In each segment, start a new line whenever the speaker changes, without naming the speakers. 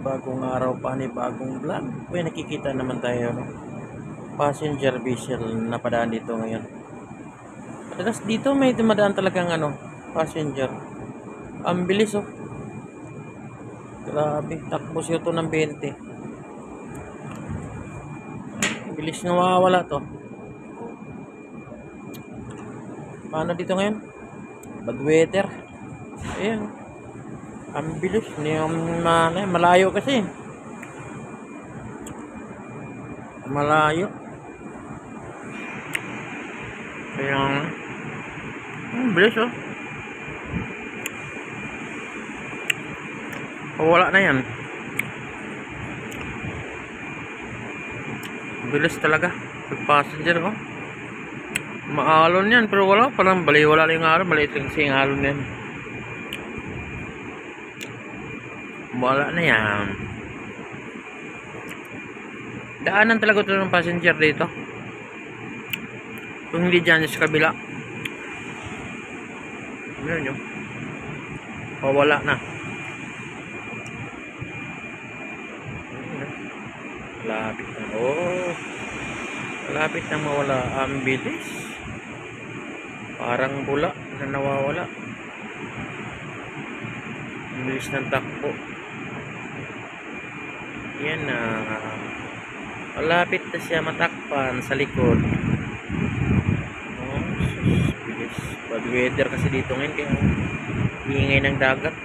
panibagong araw, panibagong vlog. Uy, nakikita naman tayo, no? Passenger vessel na padaan dito ngayon. Madalas dito may dumadaan talagang passenger. Ang bilis, oh. Grabe, takbo siya to ng 20. Bilis nawawala to. Paano dito ngayon? Bad weather. Ayan. Ang bilis. Malayo kasi. Malayo. Ayan. Ang bilis, oh. Wala na yan. Bilis talaga. Passenger, oh. Maalon yan, pero wala. Parang baliwala lang yung alon. Maliit lang kasi yung alon yan. Wala na yan. Daanan talaga ito ng passenger dito. Kung hindi dyan sa kabila. Ayan nyo. O wala na. Lapit na. Oh. Lapit na mawala. Ang bilis. Parang bula na nawawala. Ang bilis ng takbo. Yan na. Malapit na siya matakpan sa likod. Oh, bilis. Bad weather kasi dito ngayon. Kaya ingay ng dagat.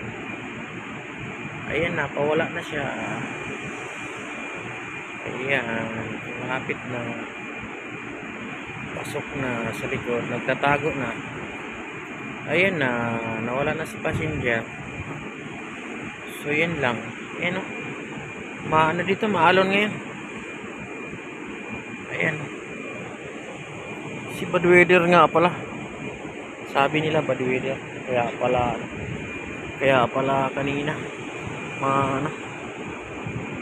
Ayan na. Pawala na siya. Ayan. Malapit na. Pasok na sa likod. Nagtatago na. Ayan na. Nawala na si passenger. So yan lang. Ayan o. Dito maalon ngayon. Ayan. Si bad weather nga pala. Sabi nila bad weather. Kaya pala kanina.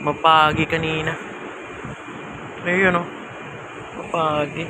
Mapagi kanina. Ayun o. Mapagi.